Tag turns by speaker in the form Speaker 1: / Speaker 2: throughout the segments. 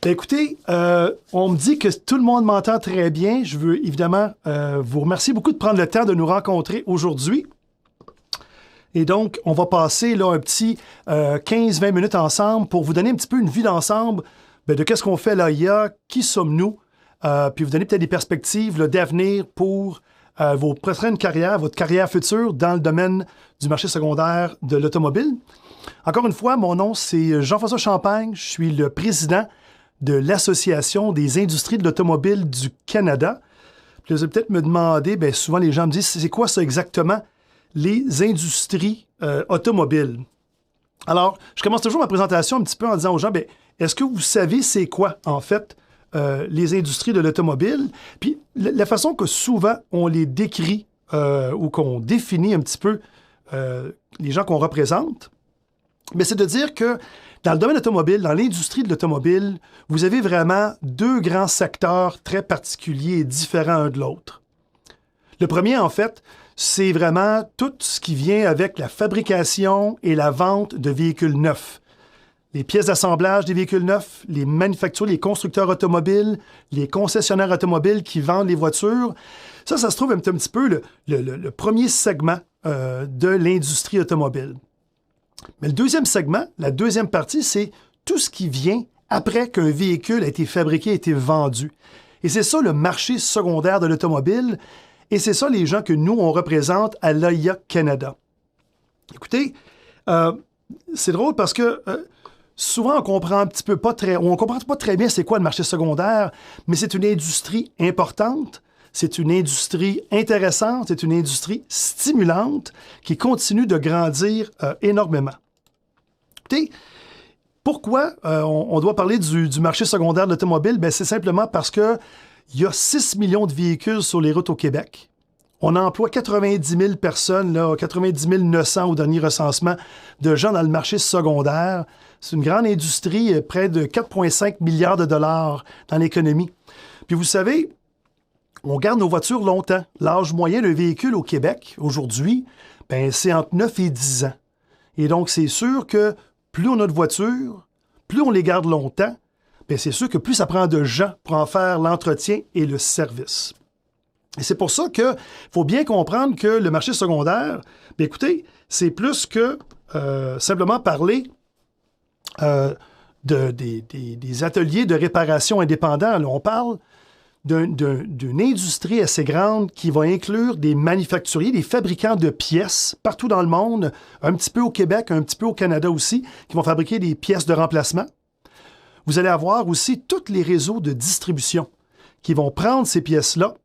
Speaker 1: Ben, écoutez, on me dit que tout le monde m'entend très bien. Je veux évidemment vous remercier beaucoup de prendre le temps de nous rencontrer aujourd'hui. Et donc, on va passer là, un petit 15-20 minutes ensemble pour vous donner un petit peu une vue d'ensemble de qu'est-ce qu'on fait à l'AIA, qui sommes-nous, puis vous donner peut-être des perspectives là, d'avenir pour vos prochaines carrières, votre carrière future dans le domaine du marché secondaire de l'automobile. Encore une fois, mon nom, c'est Jean-François Champagne. Je suis le président de l'Association des industries de l'automobile du Canada. Puis vous allez peut-être me demander, bien, souvent les gens me disent, c'est quoi ça exactement, les industries automobiles? Alors, je commence toujours ma présentation un petit peu en disant aux gens, bien, est-ce que vous savez c'est quoi, en fait, les industries de l'automobile? Puis la façon que souvent on les décrit ou qu'on définit un petit peu les gens qu'on représente, mais c'est de dire que dans le domaine automobile, dans l'industrie de l'automobile, vous avez vraiment deux grands secteurs très particuliers et différents un de l'autre. Le premier, en fait, c'est vraiment tout ce qui vient avec la fabrication et la vente de véhicules neufs. Les pièces d'assemblage des véhicules neufs, les manufacturiers, les constructeurs automobiles, les concessionnaires automobiles qui vendent les voitures. Ça se trouve un petit peu le premier segment de l'industrie automobile. Mais le deuxième segment, la deuxième partie, c'est tout ce qui vient après qu'un véhicule a été fabriqué, a été vendu. Et c'est ça le marché secondaire de l'automobile. Et c'est ça les gens que nous, on représente à l'AIA Canada. Écoutez, c'est drôle parce que souvent, on comprend comprend pas très bien c'est quoi le marché secondaire, mais c'est une industrie importante, c'est une industrie intéressante, c'est une industrie stimulante qui continue de grandir énormément. Écoutez, pourquoi on doit parler du marché secondaire de l'automobile? Ben, c'est simplement parce que il y a 6 millions de véhicules sur les routes au Québec. On emploie 90 000 personnes, là, 90 900 au dernier recensement de gens dans le marché secondaire. C'est une grande industrie, près de 4,5 milliards de dollars dans l'économie. Puis vous savez, on garde nos voitures longtemps. L'âge moyen d'un véhicule au Québec, aujourd'hui, ben, c'est entre 9 et 10 ans. Et donc, c'est sûr que plus on a de voitures, plus on les garde longtemps, bien, c'est sûr que plus ça prend de gens pour en faire l'entretien et le service. Et c'est pour ça qu'il faut bien comprendre que le marché secondaire, bien, écoutez, c'est plus que simplement parler des ateliers de réparation indépendants. Là, on parle d'une industrie assez grande qui va inclure des manufacturiers, des fabricants de pièces partout dans le monde, un petit peu au Québec, un petit peu au Canada aussi, qui vont fabriquer des pièces de remplacement. Vous allez avoir aussi tous les réseaux de distribution qui vont prendre ces pièces-là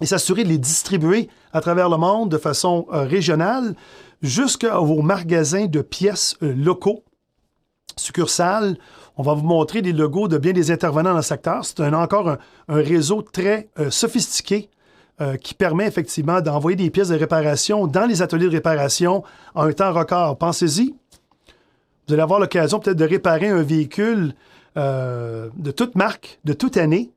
Speaker 1: et s'assurer de les distribuer à travers le monde de façon régionale jusqu'à vos magasins de pièces locaux, succursales. On va vous montrer des logos de bien des intervenants dans le secteur. C'est encore un réseau très sophistiqué qui permet effectivement d'envoyer des pièces de réparation dans les ateliers de réparation en un temps record. Pensez-y, vous allez avoir l'occasion peut-être de réparer un véhicule de toute marque, de toute année,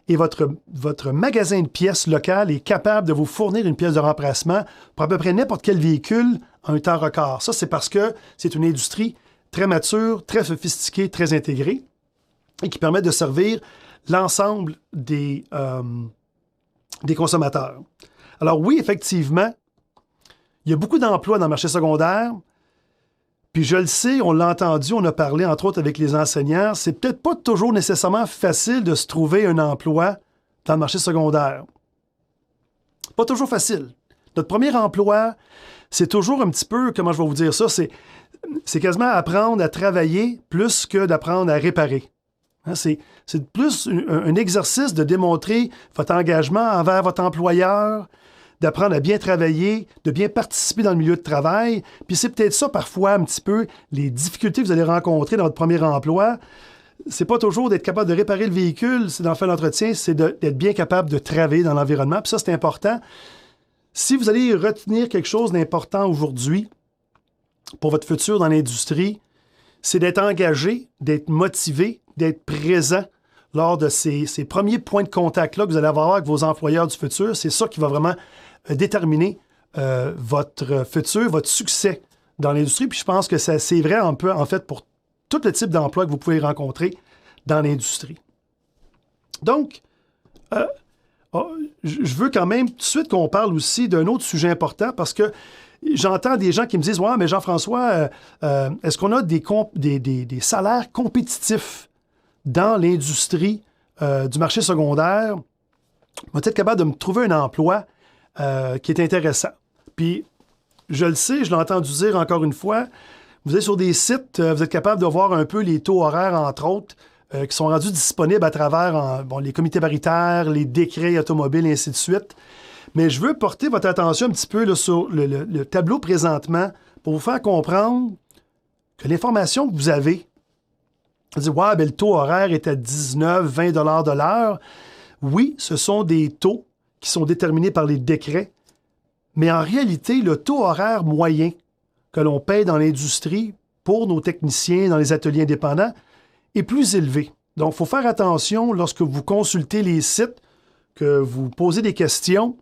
Speaker 1: et votre magasin de pièces local est capable de vous fournir une pièce de remplacement pour à peu près n'importe quel véhicule en un temps record. Ça, c'est parce que c'est une industrie très mature, très sophistiquée, très intégrée, et qui permet de servir l'ensemble des consommateurs. Alors oui, effectivement, il y a beaucoup d'emplois dans le marché secondaire. Puis je le sais, on l'a entendu, on a parlé entre autres avec les enseignants, c'est peut-être pas toujours nécessairement facile de se trouver un emploi dans le marché secondaire. Pas toujours facile. Notre premier emploi, c'est toujours un petit peu, comment je vais vous dire ça, c'est quasiment apprendre à travailler plus que d'apprendre à réparer. Hein, c'est plus un exercice de démontrer votre engagement envers votre employeur, d'apprendre à bien travailler, de bien participer dans le milieu de travail. Puis c'est peut-être ça, parfois, un petit peu, les difficultés que vous allez rencontrer dans votre premier emploi. C'est pas toujours d'être capable de réparer le véhicule, c'est d'en faire l'entretien, c'est d'être bien capable de travailler dans l'environnement. Puis ça, c'est important. Si vous allez retenir quelque chose d'important aujourd'hui pour votre futur dans l'industrie, c'est d'être engagé, d'être motivé, d'être présent lors de ces premiers points de contact-là que vous allez avoir avec vos employeurs du futur. C'est ça qui va vraiment déterminer votre futur, votre succès dans l'industrie. Puis je pense que c'est vrai un peu, en fait, pour tout le type d'emploi que vous pouvez rencontrer dans l'industrie. Donc, je veux quand même tout de suite qu'on parle aussi d'un autre sujet important parce que j'entends des gens qui me disent « Ouais, mais Jean-François, est-ce qu'on a des salaires compétitifs dans l'industrie du marché secondaire? On va être capable de me trouver un emploi qui est intéressant. » Puis, je le sais, je l'ai entendu dire encore une fois, vous êtes sur des sites, vous êtes capable de voir un peu les taux horaires, entre autres, qui sont rendus disponibles à travers les comités paritaires, les décrets automobiles, et ainsi de suite. Mais je veux porter votre attention un petit peu là, sur le tableau présentement pour vous faire comprendre que l'information que vous avez, vous dites, ouais, ben, le taux horaire est à 19, 20 $ de l'heure. Oui, ce sont des taux qui sont déterminés par les décrets, mais en réalité, le taux horaire moyen que l'on paye dans l'industrie pour nos techniciens dans les ateliers indépendants est plus élevé. Donc, il faut faire attention lorsque vous consultez les sites, que vous posez des questions.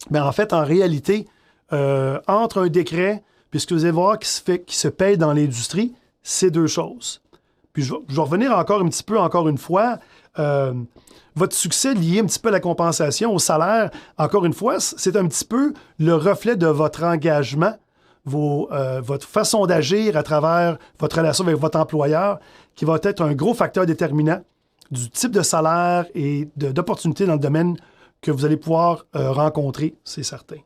Speaker 1: Bien, en fait, en réalité, entre un décret et ce que vous allez voir qui se paye dans l'industrie, c'est deux choses. Puis, je vais revenir encore un petit peu, encore une fois, votre succès lié un petit peu à la compensation, au salaire, encore une fois, c'est un petit peu le reflet de votre engagement, votre façon d'agir à travers votre relation avec votre employeur, qui va être un gros facteur déterminant du type de salaire et d'opportunités dans le domaine que vous allez pouvoir rencontrer, c'est certain.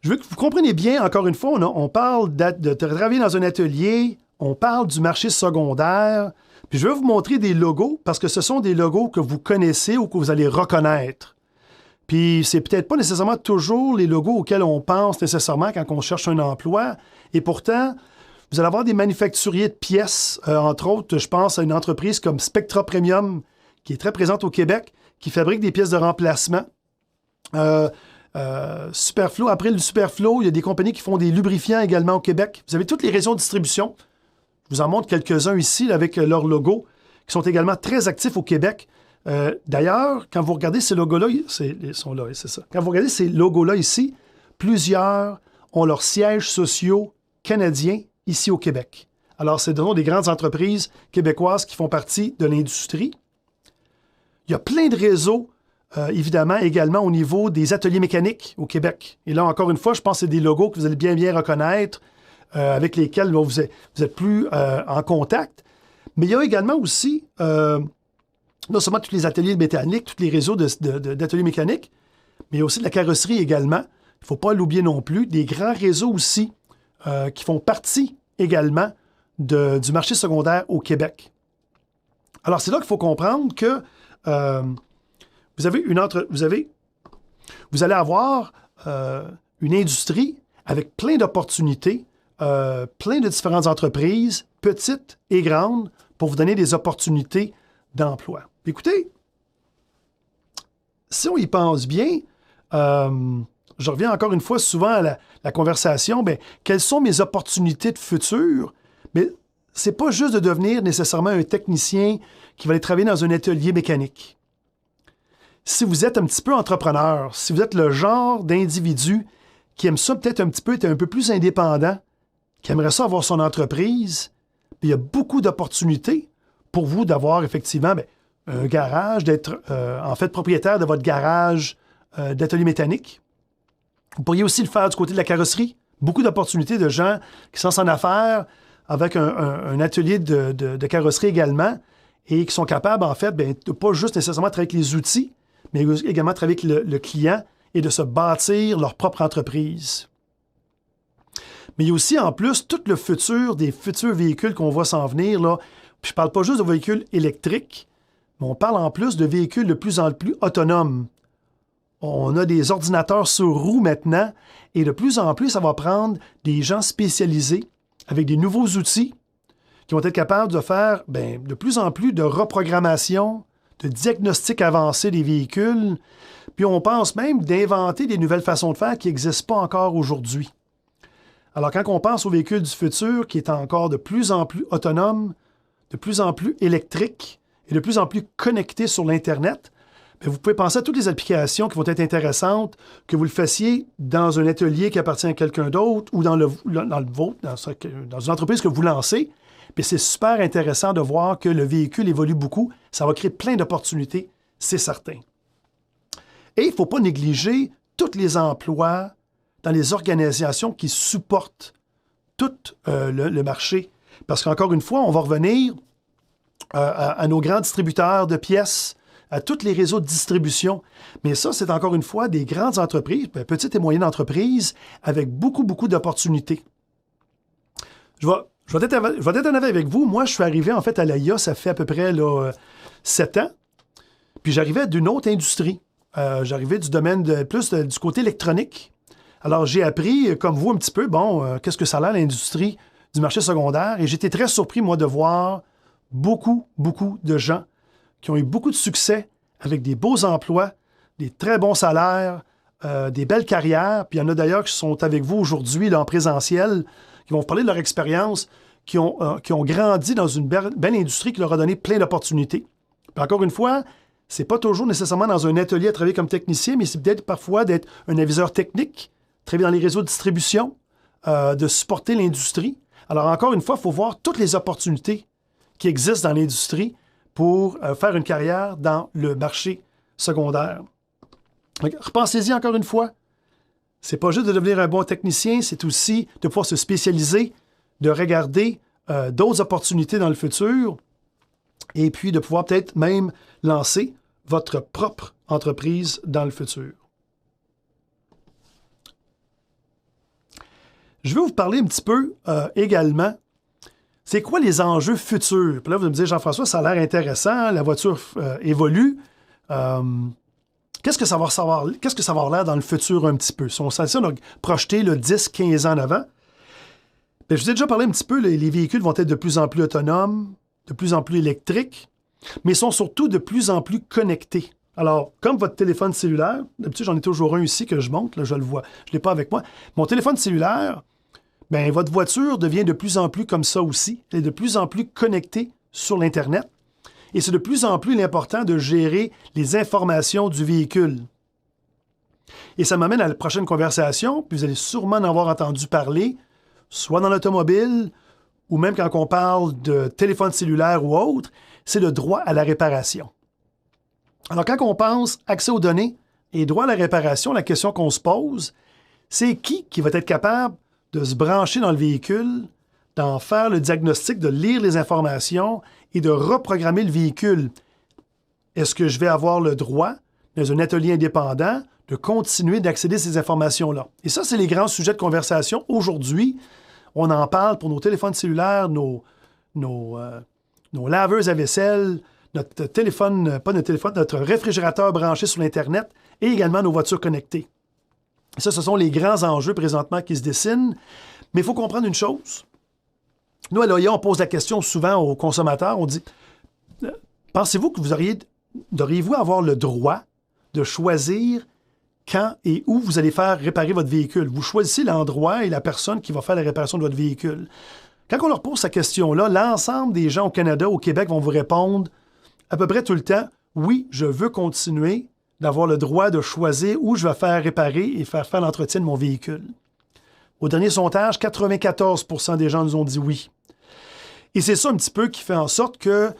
Speaker 1: Je veux que vous compreniez bien, encore une fois, on parle de travailler dans un atelier, on parle du marché secondaire, puis je vais vous montrer des logos parce que ce sont des logos que vous connaissez ou que vous allez reconnaître. Puis c'est peut-être pas nécessairement toujours les logos auxquels on pense nécessairement quand on cherche un emploi. Et pourtant, vous allez avoir des manufacturiers de pièces, entre autres, je pense à une entreprise comme Spectra Premium, qui est très présente au Québec, qui fabrique des pièces de remplacement. Superflo, après le Superflo, il y a des compagnies qui font des lubrifiants également au Québec. Vous avez toutes les réseaux de distribution. Je vous en montre quelques-uns ici là, avec leurs logos, qui sont également très actifs au Québec. D'ailleurs, quand vous regardez ces logos-là, ils sont là, c'est ça. Quand vous regardez ces logos-là ici, plusieurs ont leurs sièges sociaux canadiens ici au Québec. Alors, c'est des grandes entreprises québécoises qui font partie de l'industrie. Il y a plein de réseaux, évidemment, également au niveau des ateliers mécaniques au Québec. Et là, encore une fois, je pense que c'est des logos que vous allez bien reconnaître, avec lesquels là, vous êtes plus en contact. Mais il y a également aussi, non seulement tous les ateliers mécaniques, tous les réseaux d'ateliers mécaniques, mais il y a aussi de la carrosserie également. Il ne faut pas l'oublier non plus. Des grands réseaux aussi qui font partie également du marché secondaire au Québec. Alors, c'est là qu'il faut comprendre que vous allez avoir une industrie avec plein d'opportunités, plein de différentes entreprises, petites et grandes, pour vous donner des opportunités d'emploi. Écoutez, si on y pense bien, je reviens encore une fois souvent à la conversation, bien, quelles sont mes opportunités de futur? Mais ce n'est pas juste de devenir nécessairement un technicien qui va aller travailler dans un atelier mécanique. Si vous êtes un petit peu entrepreneur, si vous êtes le genre d'individu qui aime ça peut-être un petit peu, être un peu plus indépendant, qui aimerait ça avoir son entreprise, puis il y a beaucoup d'opportunités pour vous d'avoir effectivement un garage, d'être en fait propriétaire de votre garage d'atelier mécanique. Vous pourriez aussi le faire du côté de la carrosserie. Beaucoup d'opportunités de gens qui sont en affaires avec un atelier de carrosserie également et qui sont capables, en fait, de ne pas juste nécessairement travailler avec les outils, mais également travailler avec le client et de se bâtir leur propre entreprise. Mais il y a aussi, en plus, tout le futur des futurs véhicules qu'on voit s'en venir. Là. Puis je ne parle pas juste de véhicules électriques, mais on parle en plus de véhicules de plus en plus autonomes. On a des ordinateurs sur roues maintenant et de plus en plus, ça va prendre des gens spécialisés avec des nouveaux outils qui vont être capables de faire de plus en plus de reprogrammation, de diagnostic avancé des véhicules. Puis on pense même d'inventer des nouvelles façons de faire qui n'existent pas encore aujourd'hui. Alors quand on pense aux véhicules du futur qui est encore de plus en plus autonome, de plus en plus électrique et de plus en plus connecté sur l'Internet, bien, vous pouvez penser à toutes les applications qui vont être intéressantes, que vous le fassiez dans un atelier qui appartient à quelqu'un d'autre ou dans le vôtre, dans une entreprise que vous lancez. Puis c'est super intéressant de voir que le véhicule évolue beaucoup. Ça va créer plein d'opportunités, c'est certain. Et il ne faut pas négliger tous les emplois dans les organisations qui supportent tout le marché. Parce qu'encore une fois, on va revenir à nos grands distributeurs de pièces, à tous les réseaux de distribution. Mais ça, c'est encore une fois des grandes entreprises, petites et moyennes entreprises, avec beaucoup, beaucoup d'opportunités. Je vais être honnête avec vous. Moi, je suis arrivé en fait à l'AIA, ça fait à peu près 7 ans. Puis j'arrivais d'une autre industrie. J'arrivais du domaine du côté électronique. Alors, j'ai appris, comme vous, un petit peu, qu'est-ce que ça a l'air, l'industrie du marché secondaire. Et j'étais très surpris, moi, de voir beaucoup, beaucoup de gens qui ont eu beaucoup de succès avec des beaux emplois, des très bons salaires, des belles carrières. Puis il y en a d'ailleurs qui sont avec vous aujourd'hui là, en présentiel, qui vont vous parler de leur expérience, qui ont grandi dans une belle industrie qui leur a donné plein d'opportunités. Puis encore une fois, c'est pas toujours nécessairement dans un atelier à travailler comme technicien, mais c'est peut-être parfois d'être un aviseur technique, travailler dans les réseaux de distribution, de supporter l'industrie. Alors encore une fois, il faut voir toutes les opportunités qui existent dans l'industrie pour faire une carrière dans le marché secondaire. Donc, repensez-y encore une fois. C'est pas juste de devenir un bon technicien, c'est aussi de pouvoir se spécialiser, de regarder d'autres opportunités dans le futur et puis de pouvoir peut-être même lancer votre propre entreprise dans le futur. Je vais vous parler un petit peu également, c'est quoi les enjeux futurs? Puis là, vous me dites, Jean-François, ça a l'air intéressant, la voiture évolue. Qu'est-ce que ça va avoir l'air dans le futur un petit peu? Si on a projeté 10-15 ans en avant, bien, je vous ai déjà parlé un petit peu, les véhicules vont être de plus en plus autonomes, de plus en plus électriques, mais sont surtout de plus en plus connectés. Alors, comme votre téléphone cellulaire, d'habitude, j'en ai toujours un ici que je monte, là, je le vois, je ne l'ai pas avec moi. Mon téléphone cellulaire, bien, votre voiture devient de plus en plus comme ça aussi. Elle est de plus en plus connectée sur l'Internet. Et c'est de plus en plus important de gérer les informations du véhicule. Et ça m'amène à la prochaine conversation, puis vous allez sûrement en avoir entendu parler, soit dans l'automobile, ou même quand on parle de téléphone cellulaire ou autre, c'est le droit à la réparation. Alors, quand on pense accès aux données et droit à la réparation, la question qu'on se pose, c'est qui va être capable de se brancher dans le véhicule, d'en faire le diagnostic, de lire les informations et de reprogrammer le véhicule. Est-ce que je vais avoir le droit, dans un atelier indépendant, de continuer d'accéder à ces informations-là? Et ça, c'est les grands sujets de conversation. Aujourd'hui, on en parle pour nos téléphones cellulaires, nos laveuses à vaisselle, notre téléphone, pas notre téléphone, notre réfrigérateur branché sur l'Internet et également nos voitures connectées. Ça, ce sont les grands enjeux présentement qui se dessinent. Mais il faut comprendre une chose. Nous, à l'OIA, on pose la question souvent aux consommateurs. On dit, pensez-vous que devriez-vous avoir le droit de choisir quand et où vous allez faire réparer votre véhicule? Vous choisissez l'endroit et la personne qui va faire la réparation de votre véhicule. Quand on leur pose cette question-là, l'ensemble des gens au Canada, au Québec vont vous répondre à peu près tout le temps, oui, je veux continuer d'avoir le droit de choisir où je vais faire réparer et faire l'entretien de mon véhicule. Au dernier sondage, 94% des gens nous ont dit oui. Et c'est ça un petit peu qui fait en sorte que,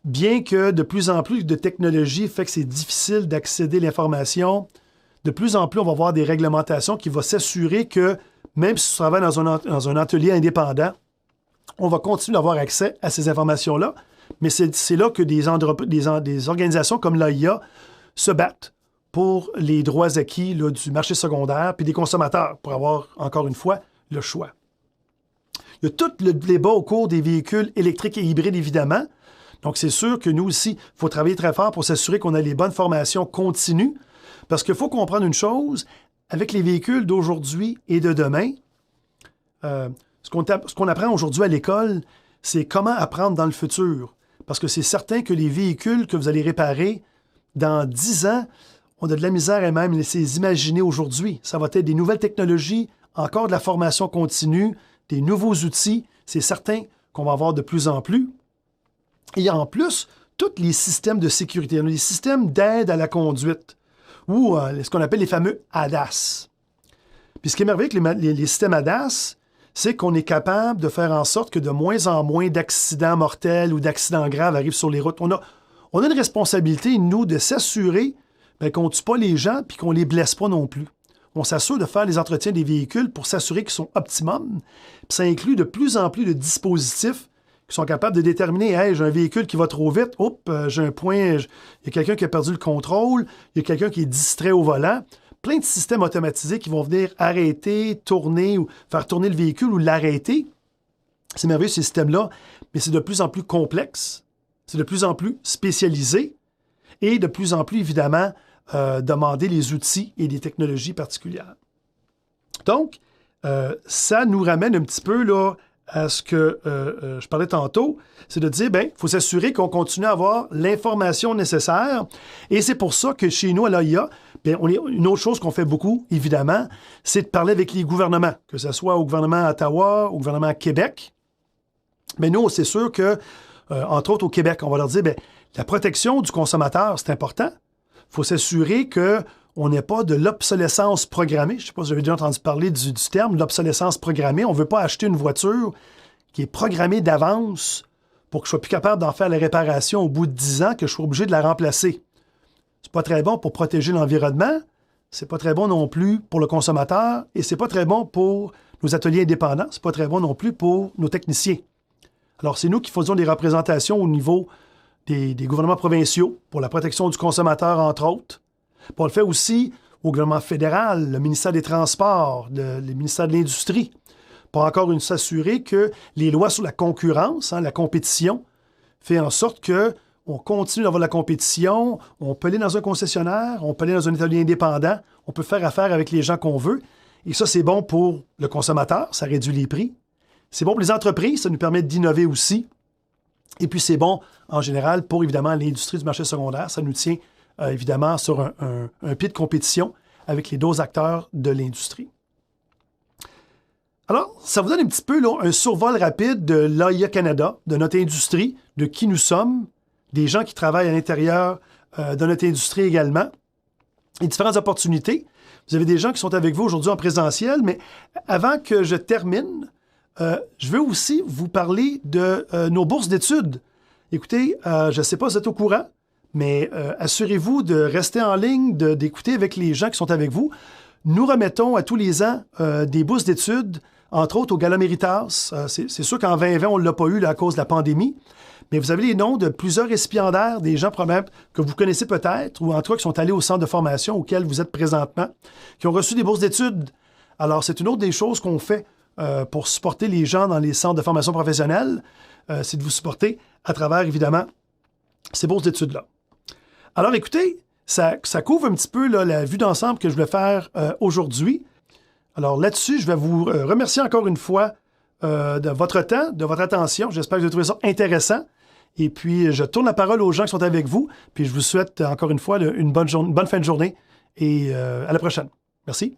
Speaker 1: bien que de plus en plus de technologie fait que c'est difficile d'accéder à l'information, de plus en plus, on va avoir des réglementations qui vont s'assurer que, même si tu travailles dans un atelier indépendant, on va continuer d'avoir accès à ces informations-là. Mais c'est là que des organisations comme l'AIA se battent pour les droits acquis là, du marché secondaire puis des consommateurs pour avoir, encore une fois, le choix. Il y a tout le débat au cours des véhicules électriques et hybrides, évidemment. Donc, c'est sûr que nous aussi, il faut travailler très fort pour s'assurer qu'on a les bonnes formations continues. Parce qu'il faut comprendre une chose, avec les véhicules d'aujourd'hui et de demain, ce qu'on apprend aujourd'hui à l'école, c'est comment apprendre dans le futur. Parce que c'est certain que les véhicules que vous allez réparer dans 10 ans, on a de la misère à même les imaginer aujourd'hui. Ça va être des nouvelles technologies, encore de la formation continue, des nouveaux outils. C'est certain qu'on va avoir de plus en plus. Et en plus, tous les systèmes de sécurité. On a les systèmes d'aide à la conduite, ou ce qu'on appelle les fameux ADAS. Puis ce qui est merveilleux avec les systèmes ADAS, c'est qu'on est capable de faire en sorte que de moins en moins d'accidents mortels ou d'accidents graves arrivent sur les routes. On a une responsabilité, nous, de s'assurer qu'on ne tue pas les gens et qu'on ne les blesse pas non plus. On s'assure de faire les entretiens des véhicules pour s'assurer qu'ils sont optimum. Puis ça inclut de plus en plus de dispositifs qui sont capables de déterminer, hey, j'ai un véhicule qui va trop vite, j'ai un point, il y a quelqu'un qui a perdu le contrôle, il y a quelqu'un qui est distrait au volant. Plein de systèmes automatisés qui vont venir arrêter, tourner ou faire tourner le véhicule ou l'arrêter. C'est merveilleux ces systèmes-là, mais c'est de plus en plus complexe, c'est de plus en plus spécialisé et de plus en plus, évidemment, demander les outils et les technologies particulières. Donc, ça nous ramène un petit peu là, à ce que je parlais tantôt, c'est de dire, il faut s'assurer qu'on continue à avoir l'information nécessaire. Et c'est pour ça que chez nous, à l'AIA, une autre chose qu'on fait beaucoup, évidemment, c'est de parler avec les gouvernements, que ce soit au gouvernement à Ottawa, au gouvernement à Québec. Mais nous, c'est sûr que, entre autres au Québec, on va leur dire, la protection du consommateur, c'est important. Il faut s'assurer qu'on n'ait pas de l'obsolescence programmée. Je ne sais pas si vous avez déjà entendu parler du terme, l'obsolescence programmée. On ne veut pas acheter une voiture qui est programmée d'avance pour que je sois plus capable d'en faire les réparations au bout de 10 ans, que je sois obligé de la remplacer. C'est pas très bon pour protéger l'environnement, c'est pas très bon non plus pour le consommateur et c'est pas très bon pour nos ateliers indépendants, c'est pas très bon non plus pour nos techniciens. Alors, c'est nous qui faisons des représentations au niveau des gouvernements provinciaux pour la protection du consommateur, entre autres. Puis on le fait aussi au gouvernement fédéral, le ministère des Transports, le ministère de l'Industrie, pour encore une s'assurer que les lois sur la concurrence, la compétition, fait en sorte que on continue d'avoir la compétition, on peut aller dans un concessionnaire, on peut aller dans un atelier indépendant, on peut faire affaire avec les gens qu'on veut. Et ça, c'est bon pour le consommateur, ça réduit les prix. C'est bon pour les entreprises, ça nous permet d'innover aussi. Et puis, c'est bon, en général, pour, évidemment, l'industrie du marché secondaire. Ça nous tient, évidemment, sur un pied de compétition avec les deux acteurs de l'industrie. Alors, ça vous donne un petit peu là, un survol rapide de l'AIA Canada, de notre industrie, de qui nous sommes, des gens qui travaillent à l'intérieur de notre industrie également, et différentes opportunités. Vous avez des gens qui sont avec vous aujourd'hui en présentiel, mais avant que je termine, je veux aussi vous parler de nos bourses d'études. Écoutez, je ne sais pas si vous êtes au courant, mais assurez-vous de rester en ligne, d'écouter avec les gens qui sont avec vous. Nous remettons à tous les ans des bourses d'études, entre autres au Gala Méritas. C'est sûr qu'en 2020, on ne l'a pas eu là, à cause de la pandémie, mais vous avez les noms de plusieurs récipiendaires, des gens probablement que vous connaissez peut-être, ou en tout cas qui sont allés au centre de formation auquel vous êtes présentement, qui ont reçu des bourses d'études. Alors, c'est une autre des choses qu'on fait pour supporter les gens dans les centres de formation professionnelle, c'est de vous supporter à travers, évidemment, ces bourses d'études-là. Alors, écoutez, ça couvre un petit peu là, la vue d'ensemble que je voulais faire aujourd'hui. Alors là-dessus, je vais vous remercier encore une fois de votre temps, de votre attention. J'espère que vous avez trouvé ça intéressant. Et puis, je tourne la parole aux gens qui sont avec vous. Puis, je vous souhaite encore une fois une bonne fin de journée et à la prochaine. Merci.